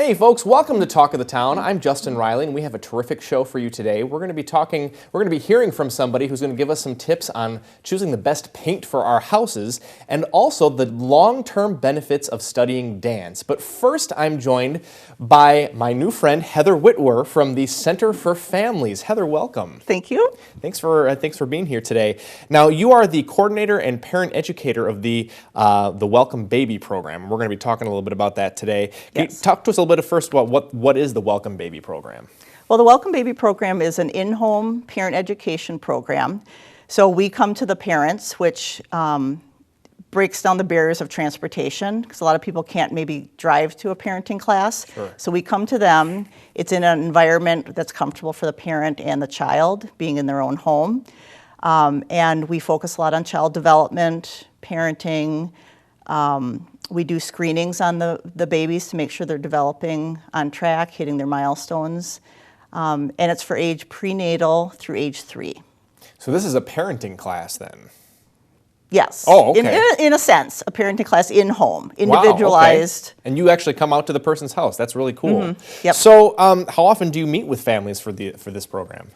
Hey folks, welcome to Talk of the Town. I'm Justin Riley and we have a terrific show for you today. We're going to be hearing from somebody who's going to give us some tips on choosing the best paint for our houses and also the long-term benefits of studying dance. But first, I'm joined by my new friend Heather Whitwer from the Center for Families. Heather, welcome. Thank you. Thanks for being here today. Now, you are the coordinator and parent educator of the Welcome Baby program. We're going to be talking a little bit about that today. Can you talk to us a little bit first about what is the Welcome Baby program? Well, the Welcome Baby program is an in-home parent education program. So we come to the parents, which breaks down the barriers of transportation, because a lot of people can't maybe drive to a parenting class. Sure. So we come to them. It's in an environment that's comfortable for the parent and the child, being in their own home. And we focus a lot on child development, parenting. We do screenings on the babies to make sure they're developing on track, hitting their milestones. And it's for age prenatal through age 3. So this is a parenting class then? Yes. Oh, okay. In a sense, a parenting class in-home, individualized. Wow, okay. And you actually come out to the person's house. That's really cool. Mm-hmm. Yep. So how often do you meet with families for this program?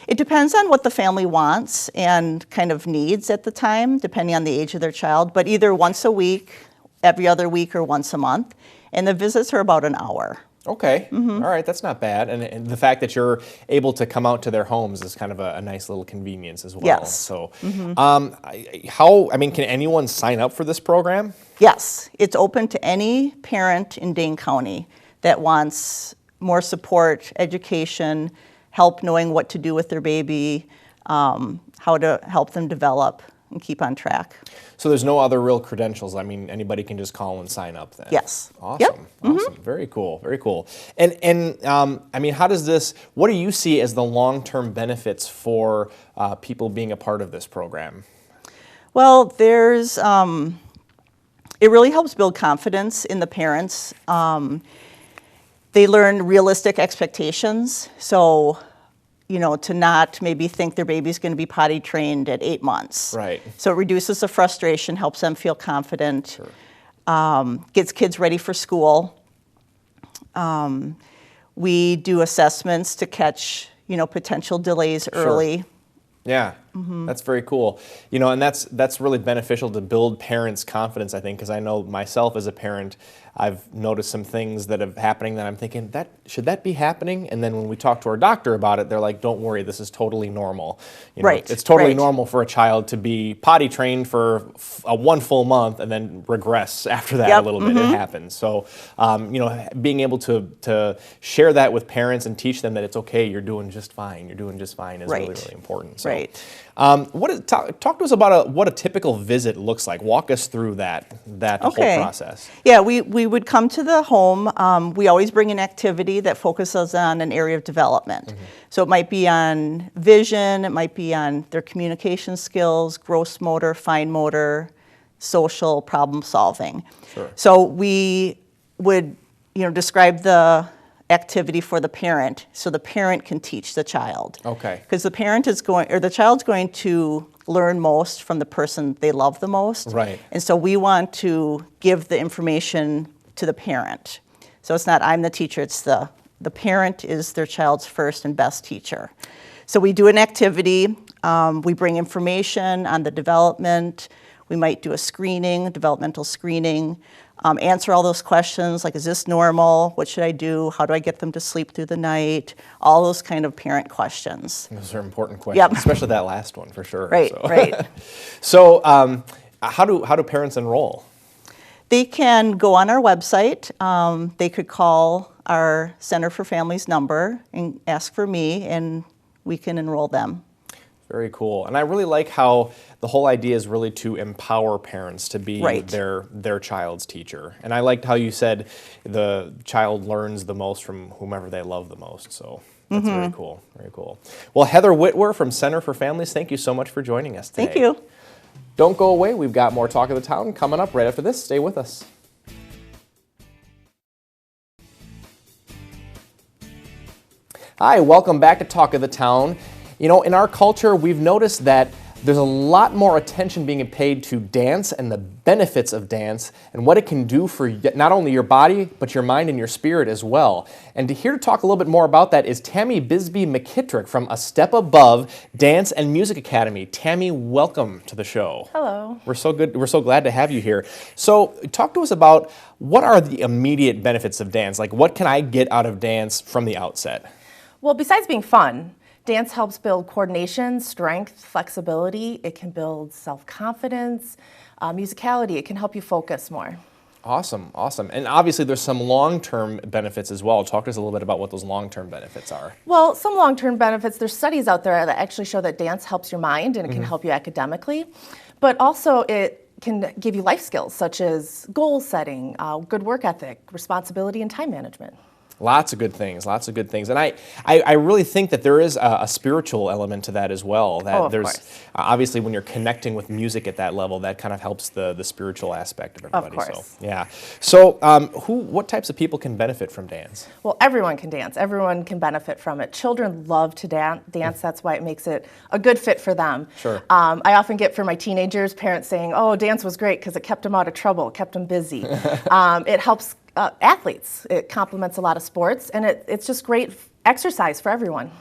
It depends on what the family wants and kind of needs at the time, depending on the age of their child, but either once a week, every other week, or once a month. And the visits are about an hour. Okay. Mm-hmm. All right, that's not bad. And the fact that you're able to come out to their homes is kind of a nice little convenience as well. Yes. So, can anyone sign up for this program? Yes, it's open to any parent in Dane County that wants more support, education, help knowing what to do with their baby, how to help them develop and keep on track. So there's no other real credentials. I mean, anybody can just call and sign up then. Yes. Awesome. Yep. Awesome. Mm-hmm. Very cool. Very cool. How does this? What do you see as the long-term benefits for people being a part of this program? Well, there's. It really helps build confidence in the parents. They learn realistic expectations. So, to not maybe think their baby's going to be potty trained at 8 months. Right. So it reduces the frustration, helps them feel confident, Sure. Gets kids ready for school. We do assessments to catch, potential delays early. Sure. Yeah, That's very cool. And that's really beneficial to build parents' confidence, I think, because I know myself as a parent, I've noticed some things that are happening that I'm thinking, should that be happening? And then when we talk to our doctor about it, they're like, don't worry, this is totally normal. Right. It's totally right. normal for a child to be potty trained for one full month and then regress after that a little bit. It happens. So, being able to share that with parents and teach them that it's okay, you're doing just fine. You're doing just fine is really, really important. So, right. Talk to us about what a typical visit looks like. Walk us through that whole process. Yeah, we would come to the home. We always bring an activity that focuses on an area of development. Mm-hmm. So it might be on vision, it might be on their communication skills, gross motor, fine motor, social, problem solving. Sure. So we would, describe the activity for the parent, so the parent can teach the child. Okay. Because the child's going to learn most from the person they love the most. Right. And so we want to give the information to the parent. So it's not I'm the teacher, it's the parent is their child's first and best teacher. So we do an activity, we bring information on the development, we might do a developmental screening, answer all those questions like, is this normal? What should I do? How do I get them to sleep through the night? All those kind of parent questions. Those are important questions, especially that last one for sure. Right, right. So how do parents enroll? They can go on our website. They could call our Center for Families number and ask for me, and we can enroll them. Very cool. And I really like how the whole idea is really to empower parents to be their child's teacher. And I liked how you said the child learns the most from whomever they love the most. So that's very cool. Very cool. Well, Heather Whitwer from Center for Families, thank you so much for joining us today. Thank you. Don't go away. We've got more Talk of the Town coming up right after this. Stay with us. Hi, welcome back to Talk of the Town. In our culture, we've noticed that There's a lot more attention being paid to dance and the benefits of dance and what it can do for not only your body, but your mind and your spirit as well. And here to talk a little bit more about that is Tammy Bisbee McKittrick from A Step Above Dance and Music Academy. Tammy, welcome to the show. Hello. We're so glad to have you here. So talk to us about what are the immediate benefits of dance? Like, what can I get out of dance from the outset? Well, besides being fun, dance helps build coordination, strength, flexibility. It can build self-confidence, musicality. It can help you focus more. Awesome, awesome. And obviously there's some long-term benefits as well. Talk to us a little bit about what those long-term benefits are. Well, some long-term benefits, there's studies out there that actually show that dance helps your mind and it can help you academically, but also it can give you life skills such as goal setting, good work ethic, responsibility, and time management. Lots of good things, lots of good things. And I really think that there is a spiritual element to that as well. That of there's course. Obviously when you're connecting with music at that level, that kind of helps the spiritual aspect of everybody. Of course. So, yeah. So what types of people can benefit from dance? Well, everyone can dance. Everyone can benefit from it. Children love to dance. That's why it makes it a good fit for them. Sure. I often get for my teenagers, parents saying, oh, dance was great because it kept them out of trouble, kept them busy. It helps athletes. It complements a lot of sports, and it's just great exercise for everyone.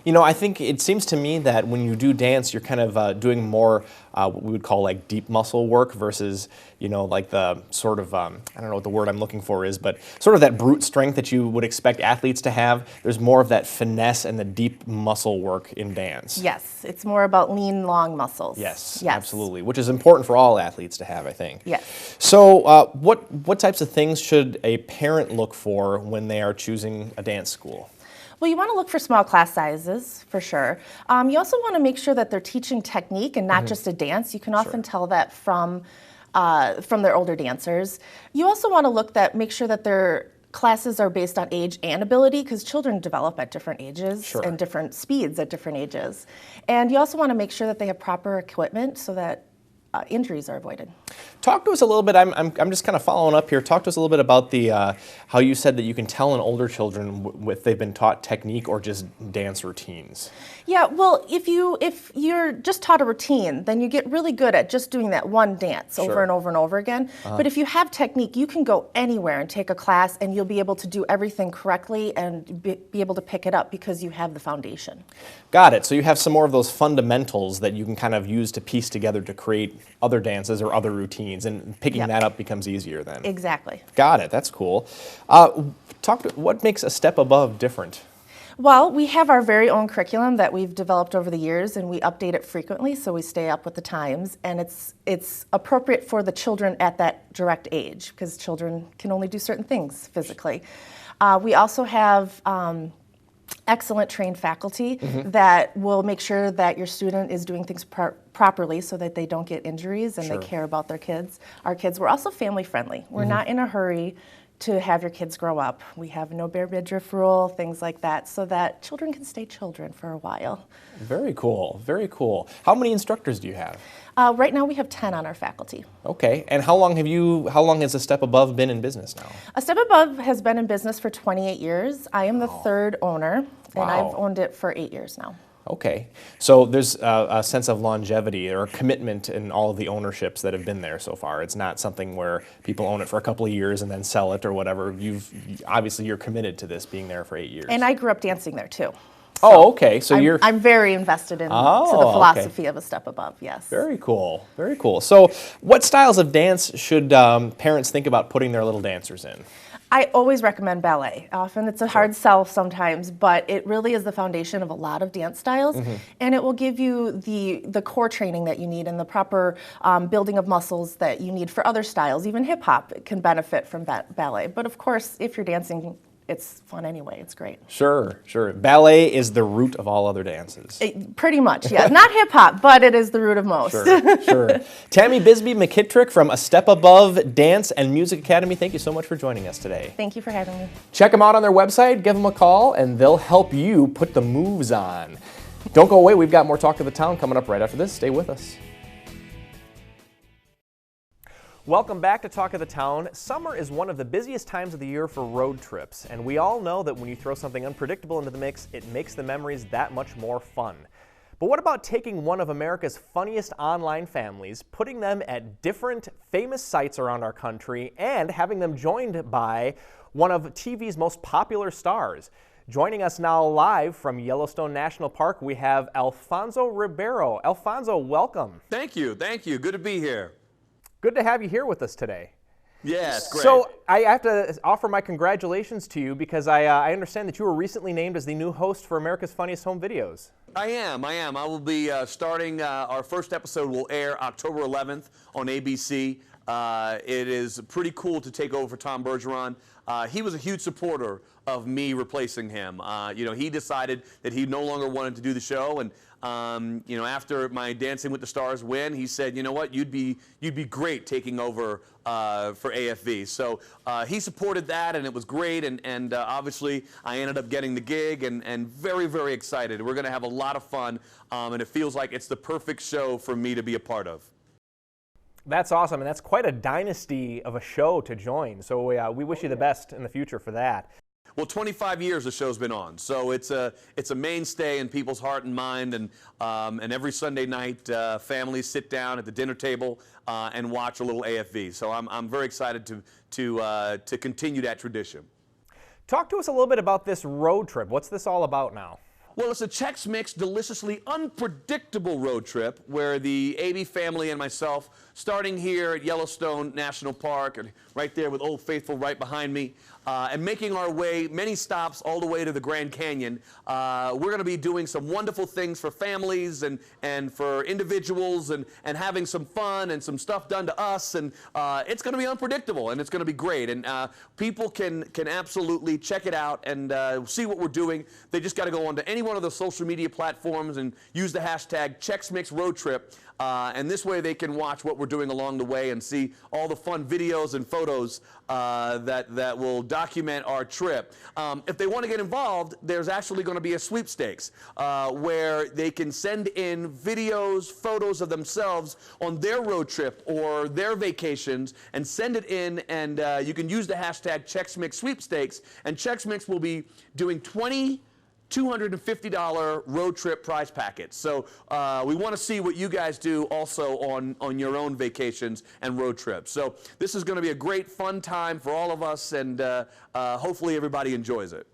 You know, I think it seems to me that when you do dance, you're kind of doing more what we would call like deep muscle work versus, you know, like the sort of, I don't know what the word I'm looking for is, but sort of that brute strength that you would expect athletes to have. There's more of that finesse and the deep muscle work in dance. Yes, it's more about lean, long muscles. Yes, absolutely, which is important for all athletes to have, I think. Yes. So what types of things should a parent look for when they are choosing a dance school? Well, you want to look for small class sizes, for sure. You also want to make sure that they're teaching technique and not just a dance. You can often tell that from their older dancers. You also want to make sure that their classes are based on age and ability, because children develop at different ages and different speeds at different ages. And you also want to make sure that they have proper equipment so that injuries are avoided. Talk to us a little bit, I'm just kind of following up here, talk to us a little bit about the how you said that you can tell in older children if they've been taught technique or just dance routines. Yeah, well, if you're just taught a routine, then you get really good at just doing that one dance over and over and over again. But if you have technique, you can go anywhere and take a class and you'll be able to do everything correctly and be able to pick it up because you have the foundation. Got it. So you have some more of those fundamentals that you can kind of use to piece together to create other dances or other routines, and picking that up becomes easier then. Exactly. Got it. That's cool. What makes A Step Above different? Well, we have our very own curriculum that we've developed over the years, and we update it frequently so we stay up with the times, and it's appropriate for the children at that direct age because children can only do certain things physically. We also have excellent trained faculty that will make sure that your student is doing things properly so that they don't get injuries and they care about their kids. Our kids, we're also family friendly. We're not in a hurry to have your kids grow up. We have no bare midriff rule, things like that, so that children can stay children for a while. Very cool, very cool. How many instructors do you have? Right now we have 10 on our faculty. Okay, and how long has A Step Above been in business now? A Step Above has been in business for 28 years. I am the third owner, and I've owned it for 8 years now. Okay, so there's a sense of longevity or commitment in all of the ownerships that have been there so far. It's not something where people own it for a couple of years and then sell it or whatever. Obviously you're committed to this being there for 8 years. And I grew up dancing there too. Oh, okay. So I'm very invested in the philosophy of A Step Above, yes. Very cool, very cool. So what styles of dance should parents think about putting their little dancers in? I always recommend ballet. Often it's a hard sell sometimes, but it really is the foundation of a lot of dance styles, and it will give you the core training that you need and the proper building of muscles that you need for other styles. Even hip hop can benefit from ballet. But of course, if you're dancing, it's fun anyway. It's great. Sure, sure. Ballet is the root of all other dances. Pretty much, yeah. Not hip hop, but it is the root of most. Sure, sure. Tammy Bisbee McKittrick from A Step Above Dance and Music Academy, thank you so much for joining us today. Thank you for having me. Check them out on their website, give them a call, and they'll help you put the moves on. Don't go away. We've got more Talk of the Town coming up right after this. Stay with us. Welcome back to Talk of the Town. Summer is one of the busiest times of the year for road trips, and we all know that when you throw something unpredictable into the mix, it makes the memories that much more fun. But what about taking one of America's funniest online families, putting them at different famous sites around our country, and having them joined by one of TV's most popular stars? Joining us now live from Yellowstone National Park, we have Alfonso Ribeiro. Alfonso, welcome. Thank you. Thank you. Good to be here. Good to have you here with us today. Yes, great. So I have to offer my congratulations to you because I understand that you were recently named as the new host for America's Funniest Home Videos. I am. I will be starting, our first episode will air October 11th on ABC. It is pretty cool to take over for Tom Bergeron. He was a huge supporter of me replacing him. He decided that he no longer wanted to do the show, and after my Dancing with the Stars win, he said, you know what, you'd be great taking over for AFV. So he supported that, and it was great, and obviously I ended up getting the gig, and very, very excited. We're going to have a lot of fun, and it feels like it's the perfect show for me to be a part of. That's awesome, and that's quite a dynasty of a show to join. So we wish you the best in the future for that. Well, 25 years the show's been on, so it's a mainstay in people's heart and mind, and every Sunday night families sit down at the dinner table and watch a little AFV. So I'm very excited to continue that tradition. Talk to us a little bit about this road trip. What's this all about now? Well, it's a Chex Mix, deliciously unpredictable road trip where the AB family and myself, starting here at Yellowstone National Park, and right there with Old Faithful right behind me, and making our way many stops all the way to the Grand Canyon. We're going to be doing some wonderful things for families and for individuals, and having some fun and some stuff done to us, and it's going to be unpredictable, and it's going to be great, and people can absolutely check it out and see what we're doing. They just got to go onto any one of the social media platforms and use the hashtag ChexMixRoadTrip, and this way they can watch what we're doing along the way and see all the fun videos and photos that will document our trip. If they want to get involved, there's actually going to be a sweepstakes where they can send in videos, photos of themselves on their road trip or their vacations and send it in, and you can use the hashtag ChexMixSweepstakes, and Chex Mix will be doing $250 road trip prize packets. So we want to see what you guys do also on your own vacations and road trips. So this is going to be a great fun time for all of us, and hopefully everybody enjoys it.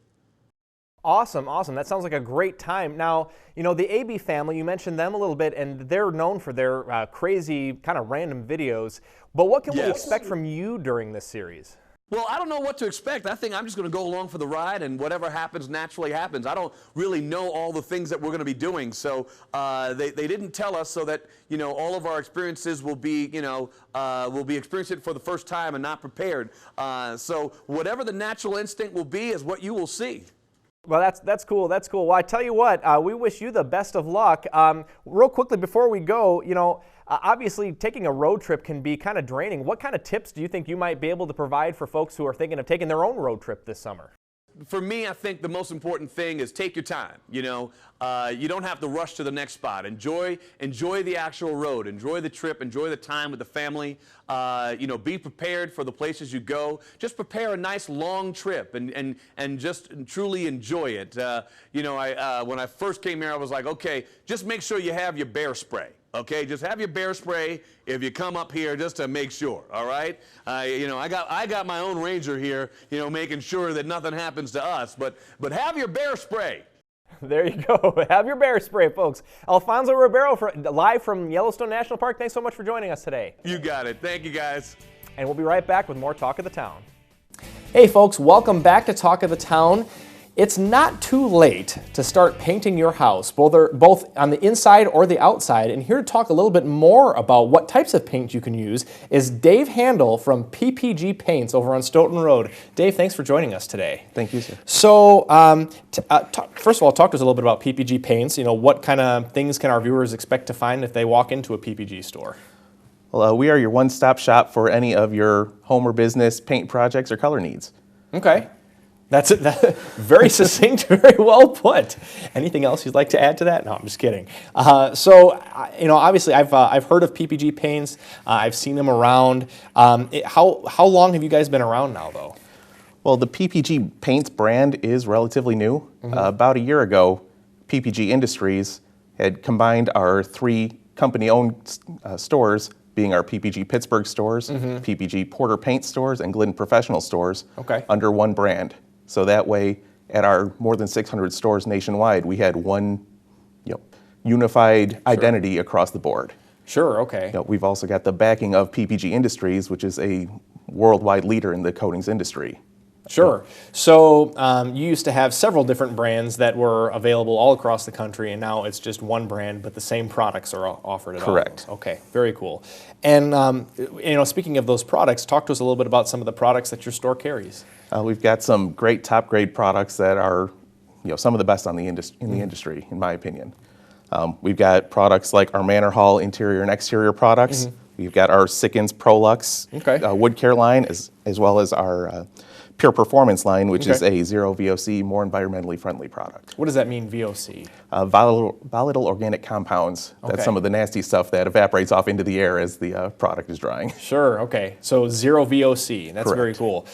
Awesome, awesome. That sounds like a great time. Now, the AB family, you mentioned them a little bit, and they're known for their crazy, kind of random videos. But what can we expect from you during this series? Well, I don't know what to expect. I think I'm just going to go along for the ride, and whatever happens naturally happens. I don't really know all the things that we're going to be doing, so they didn't tell us, so that all of our experiences will be experiencing it for the first time and not prepared. So whatever the natural instinct will be is what you will see. Well, that's cool. That's cool. Well, I tell you what, we wish you the best of luck. Real quickly before we go, obviously taking a road trip can be kind of draining. What kind of tips do you think you might be able to provide for folks who are thinking of taking their own road trip this summer? For me, I think the most important thing is take your time. You don't have to rush to the next spot. Enjoy the actual road. Enjoy the trip. Enjoy the time with the family. Be prepared for the places you go. Just prepare a nice long trip and just truly enjoy it. When I first came here, I was like, okay, just make sure you have your bear spray. Okay, just have your bear spray if you come up here, just to make sure. All right, I got my own ranger here, making sure that nothing happens to us. But have your bear spray. There you go. Have your bear spray, folks. Alfonso Ribeiro, live from Yellowstone National Park. Thanks so much for joining us today. You got it. Thank you, guys. And we'll be right back with more Talk of the Town. Hey, folks, welcome back to Talk of the Town. It's not too late to start painting your house, both on the inside or the outside. And here to talk a little bit more about what types of paint you can use is Dave Handel from PPG Paints over on Stoughton Road. Dave, thanks for joining us today. Thank you, sir. So, first of all, talk to us a little bit about PPG Paints. What kind of things can our viewers expect to find if they walk into a PPG store? Well, we are your one-stop shop for any of your home or business paint projects or color needs. Okay. That's it. Very succinct, very well put. Anything else you'd like to add to that? No, I'm just kidding. Obviously, I've heard of PPG Paints. I've seen them around. How long have you guys been around now, though? Well, the PPG Paints brand is relatively new. About a year ago, PPG Industries had combined our 3 company-owned stores, being our PPG Pittsburgh stores, PPG Porter Paint stores, and Glidden Professional stores, under one brand. So that way, at our more than 600 stores nationwide, we had one unified identity across the board. Sure, okay. We've also got the backing of PPG Industries, which is a worldwide leader in the coatings industry. Sure. So you used to have several different brands that were available all across the country, and now it's just one brand, but the same products are offered at all. Correct. Okay, very cool. And speaking of those products, talk to us a little bit about some of the products that your store carries. We've got some great top grade products that are, some of the best in the industry, in my opinion. We've got products like our Manor Hall interior and exterior products. We've got our Sickens Prolux wood care line, as well as our Pure Performance line, which is a zero VOC, more environmentally friendly product. What does that mean, VOC? Volatile organic compounds. That's some of the nasty stuff that evaporates off into the air as the product is drying. Sure, okay. So zero VOC, that's very cool.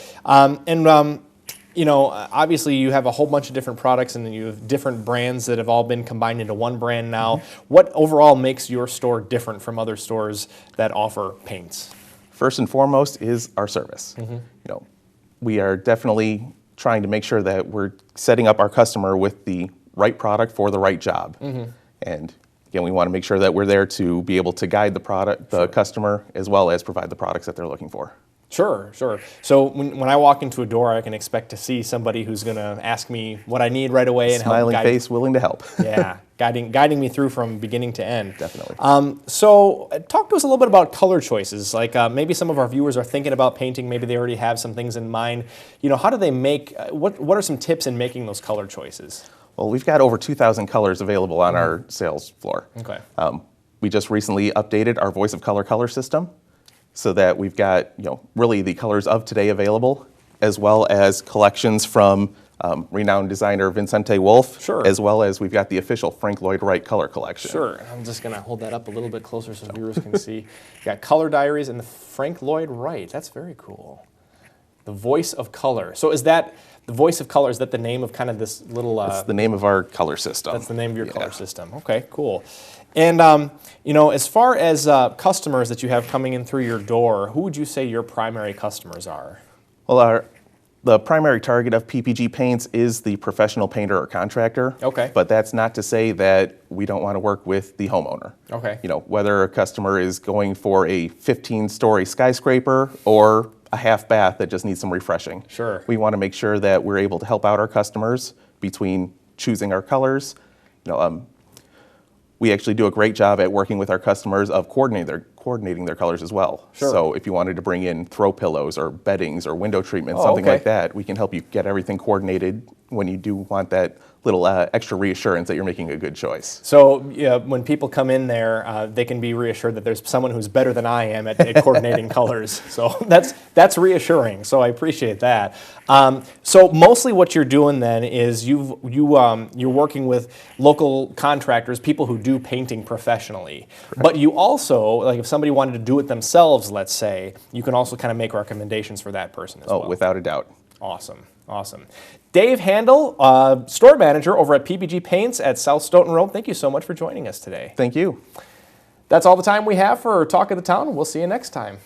Obviously you have a whole bunch of different products and then you have different brands that have all been combined into one brand now. What overall makes your store different from other stores that offer paints? First and foremost is our service. We are definitely trying to make sure that we're setting up our customer with the right product for the right job. And again, we want to make sure that we're there to be able to guide the customer, as well as provide the products that they're looking for. Sure, sure. So when I walk into a door, I can expect to see somebody who's going to ask me what I need right away and Smiling help face, willing to help. Yeah, guiding me through from beginning to end. Definitely. So talk to us a little bit about color choices. Like maybe some of our viewers are thinking about painting. Maybe they already have some things in mind. How do they make? What are some tips in making those color choices? Well, we've got over 2,000 colors available on our sales floor. Okay. We just recently updated our Voice of color system, so that we've got really the colors of today available, as well as collections from renowned designer Vincente Wolf, as well as we've got the official Frank Lloyd Wright color collection. Sure, I'm just going to hold that up a little bit closer so viewers can see. You got color diaries and the Frank Lloyd Wright. That's very cool. The Voice of Color. So is that the Voice of Color? Is that the name of kind of this little? That's the name of our color system. That's the name of your color system. Okay, cool. And as far as customers that you have coming in through your door, who would you say your primary customers are? Well, the primary target of PPG Paints is the professional painter or contractor. Okay. But that's not to say that we don't want to work with the homeowner. Okay. Whether a customer is going for a 15-story skyscraper or a half bath that just needs some refreshing. Sure. We want to make sure that we're able to help out our customers between choosing our colors. We actually do a great job at working with our customers of coordinating their colors as well. Sure. So if you wanted to bring in throw pillows or beddings or window treatments, something like that, we can help you get everything coordinated when you do want that little extra reassurance that you're making a good choice. So when people come in there, they can be reassured that there's someone who's better than I am at coordinating colors. So that's reassuring. So I appreciate that. So mostly what you're doing then is you're working with local contractors, people who do painting professionally. Correct. But you also, like if somebody wanted to do it themselves, let's say, you can also kind of make recommendations for that person as well. Oh, without a doubt. Awesome. Awesome. Dave Handel, store manager over at PPG Paints at South Stoughton Road. Thank you so much for joining us today. Thank you. That's all the time we have for Talk of the Town. We'll see you next time.